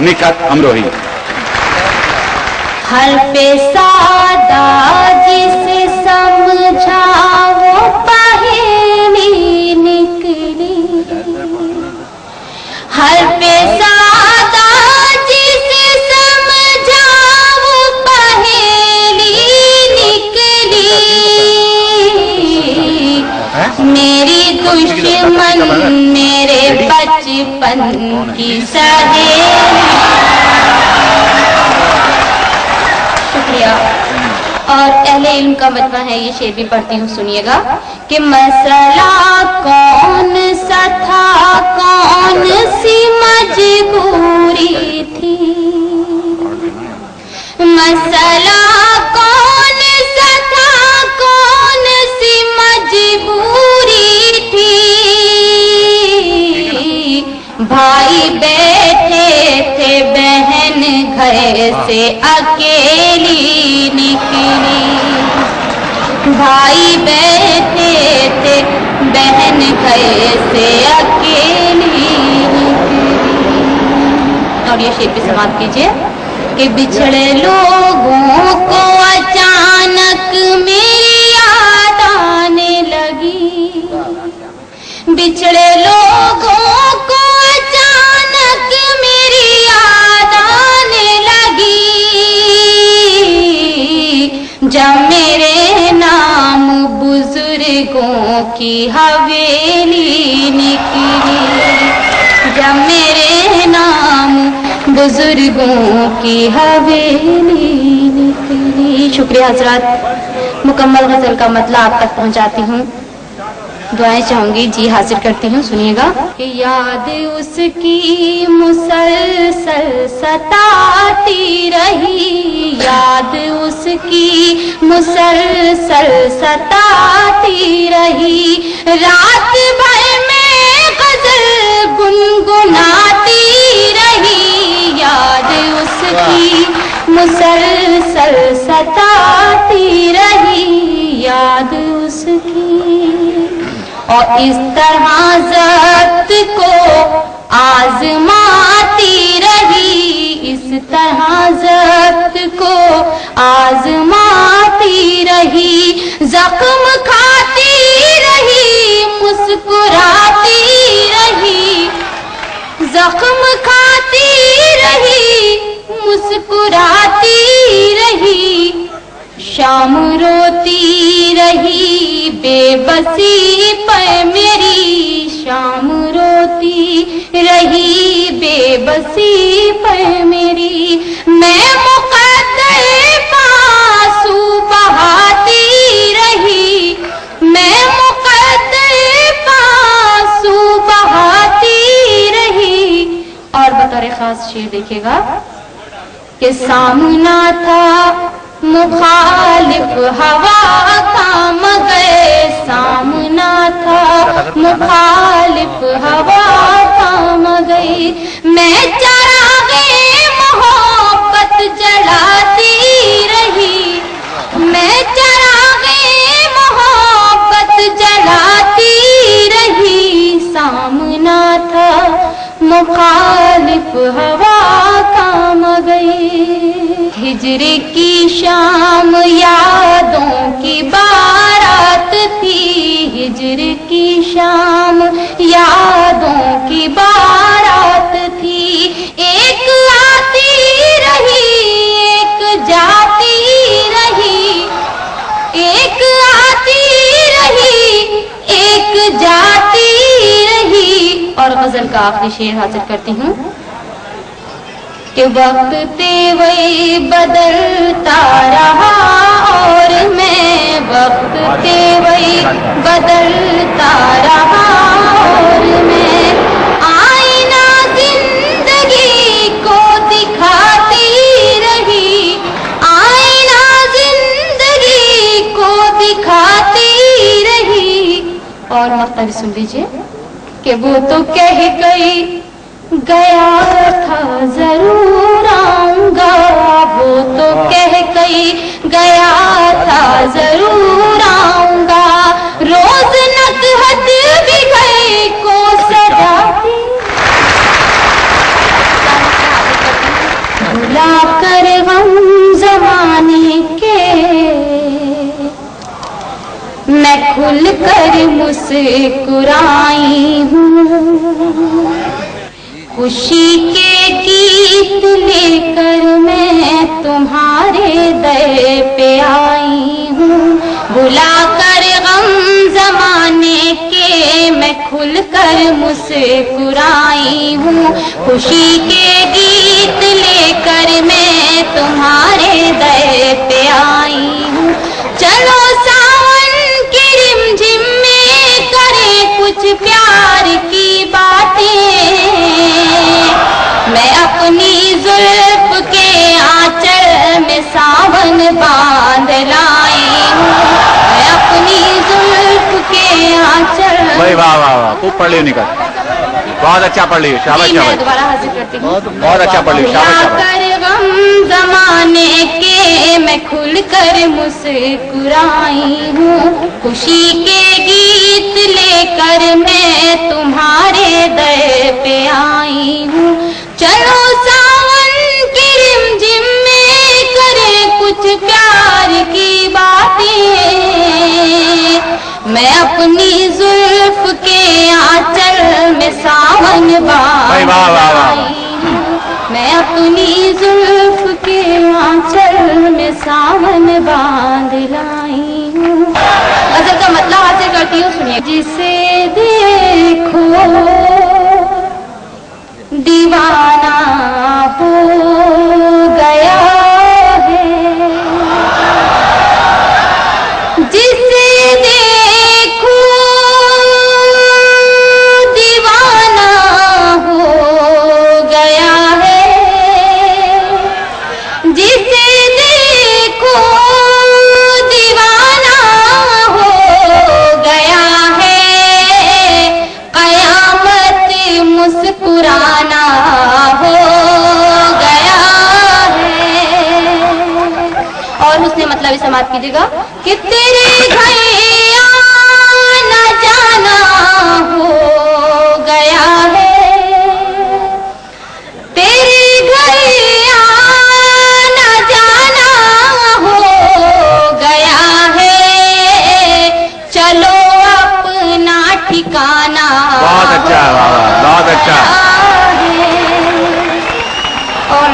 निकट हमरोही। हर्फ सादा जिसे समझा वो पहेली निकली, हर्फ सादा जिसे समझा वो पहेली निकली। मेरी दुश्मन मेरे बचपन की सहेली। शुक्रिया। और अहले इल्म का मतबा है, ये शेर भी पढ़ती हूँ, सुनिएगा कि मसला कौन सा था, कौन सी मजबूरी थी, मसला कौन सा था, कौन सी मजबूरी थी। भाई बैठे थे, बहन घर से अकेली निकली, भाई बैठे थे, बहन घर से अकेली निकली। और ये शेर भी समाप्त कीजिए कि बिछड़े लोगों को अचानक मेरी याद आने लगी, बिछड़े लोगों को अचानक मेरी याद आने लगी। जब मेरे नाम बुजुर्गों की हवेली निकली, जब मेरे नाम बुजुर्गों की हवेली निकली। शुक्रिया हजरात। मुकम्मल गजल का मतलब आप तक पहुंचाती हूँ, दुआएं चाहूंगी, जी हाजिर करती हूँ, सुनिएगा कि याद उसकी मुसलसल सताती रही, याद उसकी मुसलसल सताती रही, रात भर में गजल गुनगुनाती रही, याद उसकी मुसलसल सताती रही, याद उसकी। और इस तरह ज़ब्त को आजमाती रही, इस तरह ज़ब्त को आजमाती रही, जख्म खाती रही, मुस्कुराती रही, जख्म खाती रही, मुस्कुराती रही, शाम रोती रही बेबसी पर मेरी, शाम रोती रही बेबसी पर मेरी, मैं मुक़द्दर पांसू बहाती रही, मैं मुक़द्दर पांसू बहाती रही। और बतौर खास शेर देखिएगा कि सामना था मुखालिफ हवा का, मगर सामना था मुखालिफ हवा का, मगर मैं चरागे मोहब्बत जलाती रही, मैं चरागे मोहब्बत जलाती रही, सामना था मुखालिफ हवा का, मगर हिजर की शाम यादों की बारात थी, हिजर की शाम यादों की बारात थी, एक आती रही एक जाती रही, एक आती रही एक जाती रही। और गजल का आखिरी शेर हाजिर करती हूँ कि वक्त तेवई बदलता रहा और मैं, वक्त तेवई बदलता रहा और मैं, आईना जिंदगी को दिखाती रही, आईना जिंदगी को दिखाती रही। और मक्ता भी सुन लीजिए कि वो तो कह गई गया था जरूर आऊंगा, वो तो कह गई गया था जरूर आऊंगा, रोज नकहत भी गए को सजाती। भुला कर गम जमाने के मैं खुल कर मुस्कुराई हूँ। खुशी के गीत लेकर मैं तुम्हारे दर पे आई हूँ। भुला कर गम जमाने के मैं खुल कर मुस्कुराई हूँ। खुशी के गीत लेकर मैं तुम्हारे दर पे आई हूँ। चलो सावन की रिमझिम में करें कुछ प्यार की बातें। मैं अपनी जुल्फ के आंचल में सावन बांध लाई हूँ। मैं अपनी जुल्फ के आंचल। भाई वाह वाह वाह, खूब पढ़ ली निकल, बहुत अच्छा पढ़ ली, शाबाश शाबाश। दोबारा हाजिर करती हूँ। बहुत अच्छा पढ़ ली, शाबाश शाबाश। कर गम जमाने के मैं खुल कर मुस्कुराई हूँ। खुशी के गीत लेकर मैं तुम्हारे दर पे आई हूँ। चलो सावन की रिमझिम में करें कुछ प्यार की बातें। मैं अपनी जुल्फ के आंचल में सावन बांध लाई हूँ। मैं अपनी जुल्फ के आंचल में सावन बांध लाई हूँ। गजल का मतलब हासिल करती हूँ, सुनिए। जिसे देखो दीवाना हो गया है, जिसे देखो दीवाना हो गया है, जिसे देखो दीवाना हो गया है। कयामत मुस्कुराना हो गया है। और उसने मतलब इसे समाप्त कीजिएगा कि तेरे घर आना जाना हो गया है। तेरे घर आना जाना हो गया है। चलो अपना ठिकाना। बहुत अच्छा, वाह वाह, बहुत अच्छा। और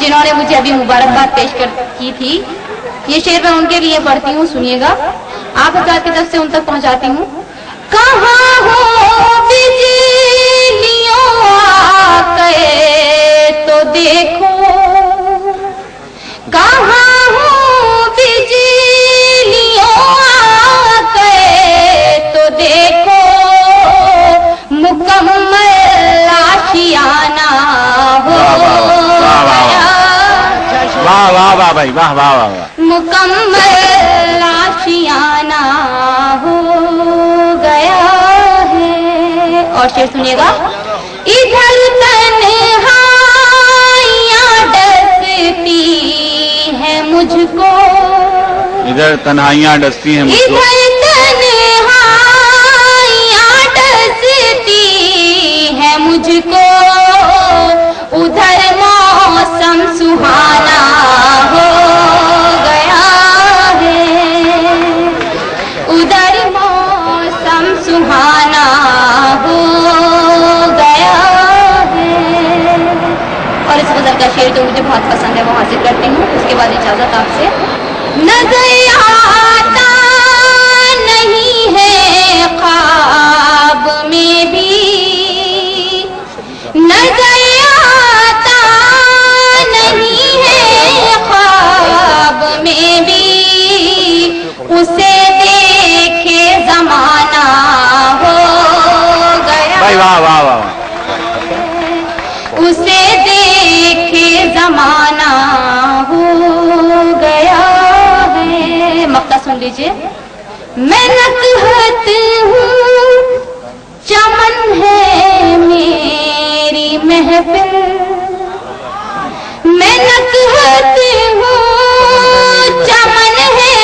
जिन्होंने मुझे अभी मुबारकबाद पेश की थी, ये शेर मैं उनके लिए पढ़ती हूँ, सुनिएगा। आप हज़रात की तरफ से उन तक पहुँचाती हूँ। कहाँ हो बिजलियों आके तो देखो, कहाँ हो बिजलियों आके तो देखो, मुकम्मल आशियाना हो गया। वाह वाह वाह भाई, वाह वाह वाह वाह। मुकम्मल आशियाना हो गया है। और शेर सुनिएगा। इधर तन्हाइयाँ डसती है मुझको, इधर तन्हाइयाँ डसती हैं मुझको, इधर तन्हाइयाँ डसती है मुझको, उधर मौसम सुहाना हो गया है। उधर मौसम सुहाना हो गया है। और इस गजल का शेर जो मुझे बहुत पसंद है वो हासिल करती हूँ, उसके बाद इजाजत आपसे। नजर आता नहीं है ख्वाब में भी, नजर आता नहीं है ख्वाब में भी, उसे देखे जमाना हो गया। भाई वाह वाह वाह। उसे देखे जमाना हो गया है। मक्ता सुन लीजिए। मैं नकहत हूँ, चमन है मेरी महफिल, मैं नकहत हूँ, चमन है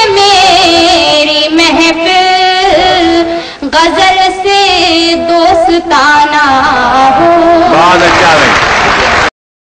मेरी महफिल, गजल से दोस्ताना हो। बहुत अच्छा भाई।